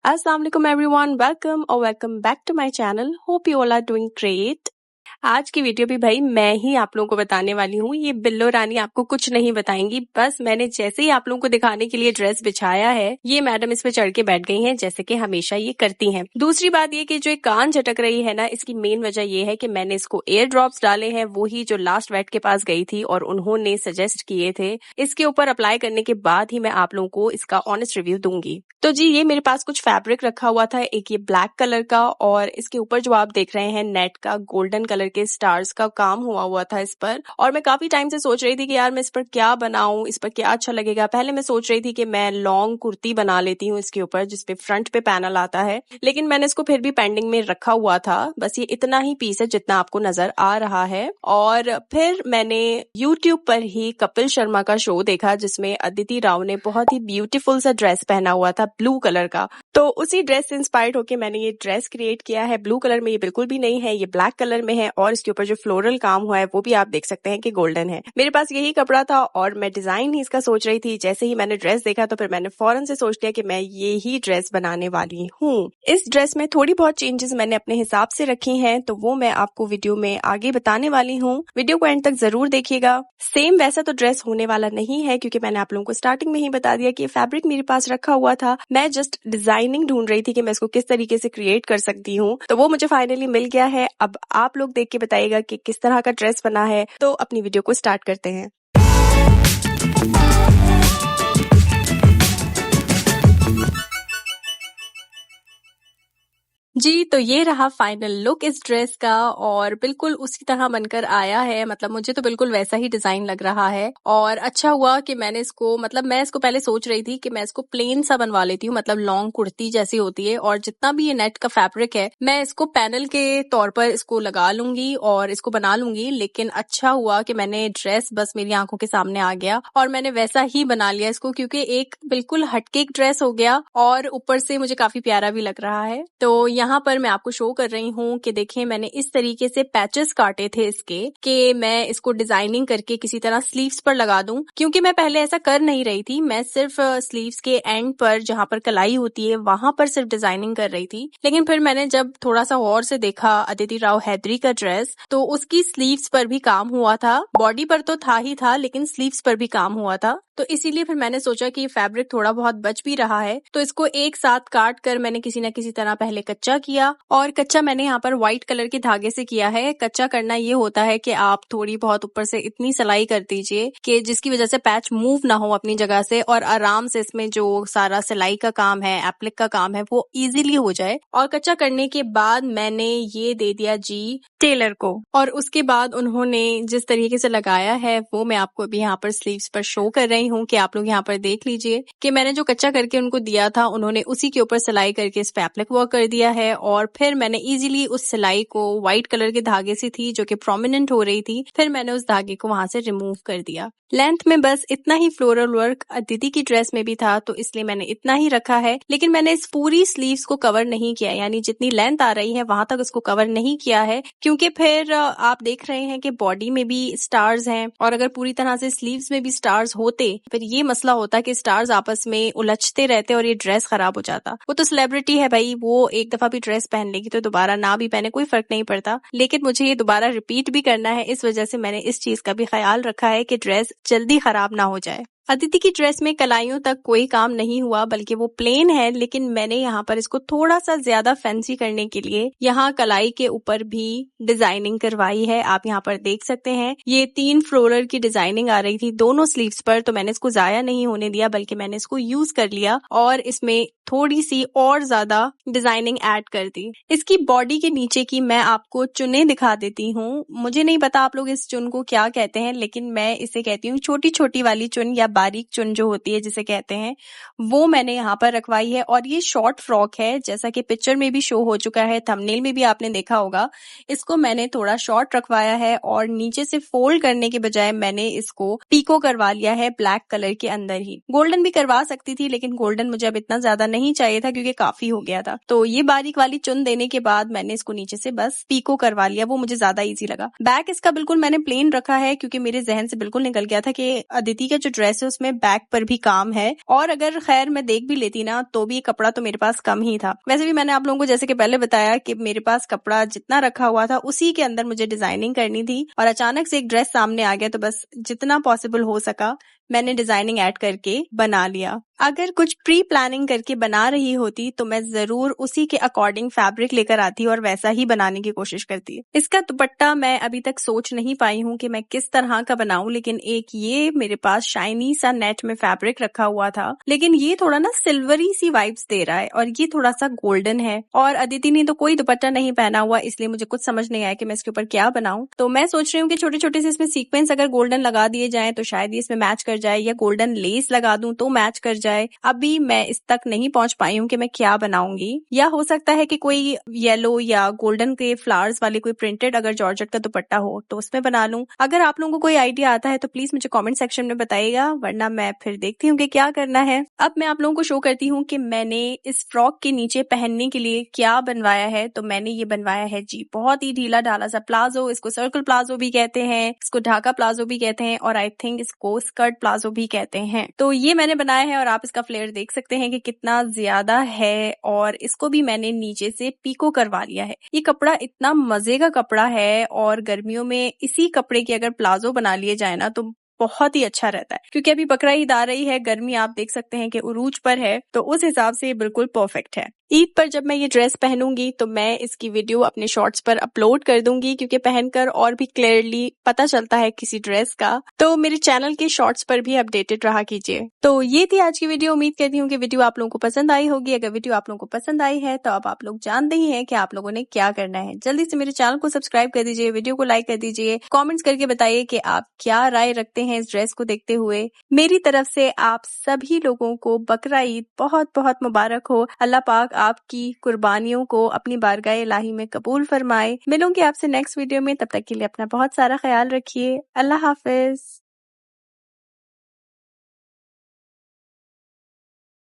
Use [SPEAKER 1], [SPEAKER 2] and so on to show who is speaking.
[SPEAKER 1] Assalamualaikum everyone, welcome back to my channel. Hope you all are doing great. आज की video भी भाई मैं ही आप लोगों को बताने वाली हूँ। ये बिल्लो रानी आपको कुछ नहीं बताएंगी, बस मैंने जैसे ही आप लोगों को दिखाने के लिए ड्रेस बिछाया है, ये मैडम इस पे चढ़ के बैठ गई हैं, जैसे कि हमेशा ये करती हैं। दूसरी बात ये कि जो एक कान झटक रही है ना, इसकी मेन वजह ये है कि मैंने इसको एयर ड्रॉप्स डाले हैं, वो ही जो लास्ट वेट के पास गई थी और उन्होंने सजेस्ट किए थे। इसके ऊपर अप्लाई करने के बाद ही मैं आप लोगों को इसका ऑनेस्ट रिव्यू दूंगी। तो जी, ये मेरे पास कुछ फैब्रिक रखा हुआ था, एक ये ब्लैक कलर का और इसके ऊपर जो आप देख रहे हैं नेट का गोल्डन कलर के स्टार्स का काम हुआ था इस पर। और मैं काफी टाइम से सोच रही थी कि यार मैं इस पर क्या बनाऊं, इस पर क्या अच्छा लगेगा। पहले मैं सोच रही थी कि मैं लॉन्ग कुर्ती बना लेती हूँ इसके ऊपर, जिसपे फ्रंट पे पैनल आता है, लेकिन मैंने इसको फिर भी पेंडिंग में रखा हुआ था। बस ये इतना ही पीस है जितना आपको नजर आ रहा है। और फिर मैंने यूट्यूब पर ही कपिल शर्मा का शो देखा, जिसमें अदिति राव ने बहुत ही ब्यूटीफुल सा ड्रेस पहना हुआ था ब्लू कलर का। तो उसी ड्रेस से इंस्पायर्ड होकर मैंने ये ड्रेस क्रिएट किया है। ब्लू कलर में ये बिल्कुल भी नहीं है, ये ब्लैक कलर में है और इसके ऊपर जो फ्लोरल काम हुआ है वो भी आप देख सकते हैं कि गोल्डन है। मेरे पास यही कपड़ा था और मैं डिजाइन ही इसका सोच रही थी। जैसे ही मैंने ड्रेस देखा तो फिर मैंने फौरन से सोच लिया कि मैं ये ही ड्रेस बनाने वाली हूँ। इस ड्रेस में थोड़ी बहुत चेंजेस मैंने अपने हिसाब से रखी हैं, तो वो मैं आपको वीडियो में आगे बताने वाली हूँ। वीडियो को एंड तक जरूर देखिएगा। सेम वैसा तो ड्रेस होने वाला नहीं है, क्योंकि मैंने आप लोगों को स्टार्टिंग में ही बता दिया कि फैब्रिक मेरे पास रखा हुआ था। मैं जस्ट डिजाइनिंग ढूंढ रही थी कि मैं इसको किस तरीके से क्रिएट कर सकती हूँ, तो वो मुझे फाइनली मिल गया है। अब आप लोग देख के बताइएगा कि किस तरह का ड्रेस बना है। तो अपनी वीडियो को स्टार्ट करते हैं। जी, तो ये रहा फाइनल लुक इस ड्रेस का और बिल्कुल उसी तरह बनकर आया है। मतलब मुझे तो बिल्कुल वैसा ही डिजाइन लग रहा है और अच्छा हुआ कि मैंने इसको, मतलब मैं इसको पहले सोच रही थी कि मैं इसको प्लेन सा बनवा लेती हूँ, मतलब लॉन्ग कुर्ती जैसी होती है, और जितना भी ये नेट का फैब्रिक है मैं इसको पैनल के तौर पर इसको लगा लूंगी और इसको बना लूंगी। लेकिन अच्छा हुआ कि मैंने ड्रेस बस मेरी आंखों के सामने आ गया और मैंने वैसा ही बना लिया इसको, क्योंकि एक बिल्कुल हटके एक ड्रेस हो गया और ऊपर से मुझे काफी प्यारा भी लग रहा है। तो यहाँ पर मैं आपको शो कर रही हूँ कि देखिए मैंने इस तरीके से पैचेस काटे थे इसके, कि मैं इसको डिजाइनिंग करके किसी तरह स्लीव्स पर लगा दूं, क्योंकि मैं पहले ऐसा कर नहीं रही थी। मैं सिर्फ स्लीव्स के एंड पर जहाँ पर कलाई होती है वहां पर सिर्फ डिजाइनिंग कर रही थी। लेकिन फिर मैंने जब थोड़ा सा और से देखा अदिति राव हैदरी का ड्रेस, तो उसकी स्लीव्स पर भी काम हुआ था। बॉडी पर तो था ही था, लेकिन स्लीव्स पर भी काम हुआ था। तो इसीलिए फिर मैंने सोचा कि फैब्रिक थोड़ा बहुत बच भी रहा है, तो इसको एक साथ काट कर मैंने किसी न किसी तरह पहले कच्चा किया। और कच्चा मैंने यहाँ पर व्हाइट कलर के धागे से किया है। कच्चा करना ये होता है कि आप थोड़ी बहुत ऊपर से इतनी सिलाई कर दीजिए कि जिसकी वजह से पैच मूव ना हो अपनी जगह से, और आराम से इसमें जो सारा सिलाई का काम है, एप्लिक का काम है, वो इजीली हो जाए। और कच्चा करने के बाद मैंने ये दे दिया जी टेलर को, और उसके बाद उन्होंने जिस तरीके से लगाया है वो मैं आपको अभी यहाँ पर स्लीव्स पर शो कर रही हूँ कि आप लोग यहाँ पर देख लीजिए कि मैंने जो कच्चा करके उनको दिया था, उन्होंने उसी के ऊपर सिलाई करके इस पे एप्लिक वर्क कर दिया है। और फिर मैंने इजीली उस सिलाई को, व्हाइट कलर के धागे से थी जो कि प्रोमिनेंट हो रही थी, फिर मैंने उस धागे को वहां से रिमूव कर दिया। लेंथ में बस इतना ही फ्लोरल वर्क अदिति की ड्रेस में भी था, तो इसलिए मैंने इतना ही रखा है। लेकिन मैंने इस पूरी स्लीव्स को कवर नहीं किया, यानी जितनी लेंथ आ रही है वहां तक उसको कवर नहीं किया है, क्योंकि फिर आप देख रहे हैं कि बॉडी में भी स्टार्स हैं, और अगर पूरी तरह से स्लीव्स में भी स्टार्स होते फिर ये मसला होता कि स्टार्स आपस में उलझते रहते और ये ड्रेस खराब हो जाता। वो तो सेलिब्रिटी है भाई, वो एक दफा भी ड्रेस पहन लेगी तो दोबारा ना भी पहने कोई फर्क नहीं पड़ता, लेकिन मुझे ये दोबारा रिपीट भी करना है। इस वजह से मैंने इस चीज का भी ख्याल रखा है कि ड्रेस जल्दी खराब ना हो जाए। अदिति की ड्रेस में कलाइयों तक कोई काम नहीं हुआ, बल्कि वो प्लेन है, लेकिन मैंने यहाँ पर इसको थोड़ा सा ज्यादा फैंसी करने के लिए यहाँ कलाई के ऊपर भी डिजाइनिंग करवाई है। आप यहाँ पर देख सकते हैं ये 3 फ्लोरल की डिजाइनिंग आ रही थी दोनों स्लीव्स पर, तो मैंने इसको जाया नहीं होने दिया, बल्कि मैंने इसको यूज कर लिया और इसमें थोड़ी सी और ज्यादा डिजाइनिंग ऐड कर दी। इसकी बॉडी के नीचे की मैं आपको चुने दिखा देती हूँ। मुझे नहीं पता आप लोग इस चुन को क्या कहते हैं, लेकिन मैं इसे कहती हूँ छोटी छोटी वाली चुन, या बारीक चुन जो होती है जिसे कहते हैं, वो मैंने यहाँ पर रखवाई है। और ये शॉर्ट फ्रॉक है, जैसा कि पिक्चर में भी शो हो चुका है, थंबनेल में भी आपने देखा होगा। इसको मैंने थोड़ा शॉर्ट रखवाया है और नीचे से फोल्ड करने के बजाय मैंने इसको पीको करवा लिया है ब्लैक कलर के अंदर ही। गोल्डन भी करवा सकती थी, लेकिन गोल्डन मुझे अब इतना ज्यादा नहीं चाहिए था क्योंकि काफी हो गया था। तो ये बारीक वाली चुन देने के बाद मैंने इसको नीचे से बस पीको करवा लिया, वो मुझे ज्यादा इजी लगा। बैक इसका बिल्कुल मैंने प्लेन रखा है, क्योंकि मेरे जहन से बिल्कुल निकल गया था कि अदिति का जो ड्रेस है उसमें बैक पर भी काम है, और अगर खैर मैं देख भी लेती ना तो भी कपड़ा तो मेरे पास कम ही था। वैसे भी मैंने आप लोगों को जैसे कि पहले बताया कि मेरे पास कपड़ा जितना रखा हुआ था उसी के अंदर मुझे डिजाइनिंग करनी थी, और अचानक से एक ड्रेस सामने आ गया तो बस जितना पॉसिबल हो सका मैंने डिजाइनिंग ऐड करके बना लिया। अगर कुछ प्री प्लानिंग करके बना रही होती तो मैं जरूर उसी के अकॉर्डिंग फैब्रिक लेकर आती और वैसा ही बनाने की कोशिश करती। इसका दुपट्टा मैं अभी तक सोच नहीं पाई हूँ कि मैं किस तरह का बनाऊं, लेकिन एक ये मेरे पास शाइनी सा नेट में फैब्रिक रखा हुआ था, लेकिन ये थोड़ा ना सिल्वरी सी वाइब्स दे रहा है और ये थोड़ा सा गोल्डन है, और अदिति ने तो कोई दुपट्टा नहीं पहना हुआ, इसलिए मुझे कुछ समझ नहीं आया कि मैं इसके ऊपर क्या बनाऊं। तो मैं सोच रही हूँ कि छोटे छोटे से इसमें सीक्वेंस अगर गोल्डन लगा दिए जाए तो शायद ये इसमें मैच कर जाए, या गोल्डन लेस लगा दूं तो मैच कर जाए। अभी मैं इस तक नहीं पहुंच पाई हूँ कि मैं क्या बनाऊंगी, या हो सकता है कि कोई येलो या गोल्डन के फ्लावर्स वाले कोई प्रिंटेड अगर जॉर्जेट का दुपट्टा हो तो उसमें बना लूं। अगर आप लोगों को कोई आइडिया आता है तो प्लीज मुझे कमेंट सेक्शन में बताइएगा, वरना मैं फिर देखती हूँ कि क्या करना है। अब मैं आप लोगों को शो करती हूँ कि मैंने इस फ्रॉक के नीचे पहनने के लिए क्या बनवाया है। तो मैंने ये बनवाया है जी बहुत ही ढीला ढाला सा प्लाजो, इसको सर्कल प्लाजो भी कहते हैं, इसको ढाका प्लाजो भी कहते हैं, और आई थिंक इसको स्कर्ट प्लाजो भी कहते हैं। तो ये मैंने बनाया है और आप इसका फ्लेयर देख सकते हैं कि कितना ज्यादा है, और इसको भी मैंने नीचे से पीको करवा लिया है। ये कपड़ा इतना मजे का कपड़ा है, और गर्मियों में इसी कपड़े के अगर प्लाजो बना लिए जाए ना तो बहुत ही अच्छा रहता है, क्योंकि अभी बकरा ईद आ रही है, गर्मी आप देख सकते हैं कि उरूज पर है, तो उस हिसाब से ये बिल्कुल परफेक्ट है। ईद पर जब मैं ये ड्रेस पहनूंगी तो मैं इसकी वीडियो अपने शॉर्ट्स पर अपलोड कर दूंगी, क्योंकि पहनकर और भी क्लियरली पता चलता है किसी ड्रेस का। तो मेरे चैनल के शॉर्ट्स पर भी अपडेटेड रहा कीजिए। तो ये थी आज की वीडियो। उम्मीद करती हूँ कि वीडियो आप लोगों को पसंद आई होगी। अगर वीडियो आप लोगों को पसंद आई है तो अब आप लोग जानते ही हैं कि आप लोगों ने क्या करना है। जल्दी से मेरे चैनल को सब्सक्राइब कर दीजिए, वीडियो को लाइक कर दीजिए, कॉमेंट्स करके बताइए कि आप क्या राय रखते हैं इस ड्रेस को देखते हुए। मेरी तरफ से आप सभी लोगों को बकरा ईद बहुत बहुत मुबारक हो। अल्लाह पाक आपकी कुर्बानियों को अपनी बारगाह इलाही में कबूल फरमाए। मिलूंगी आपसे नेक्स्ट वीडियो में, तब तक के लिए अपना बहुत सारा ख्याल रखिए। अल्लाह हाफिज।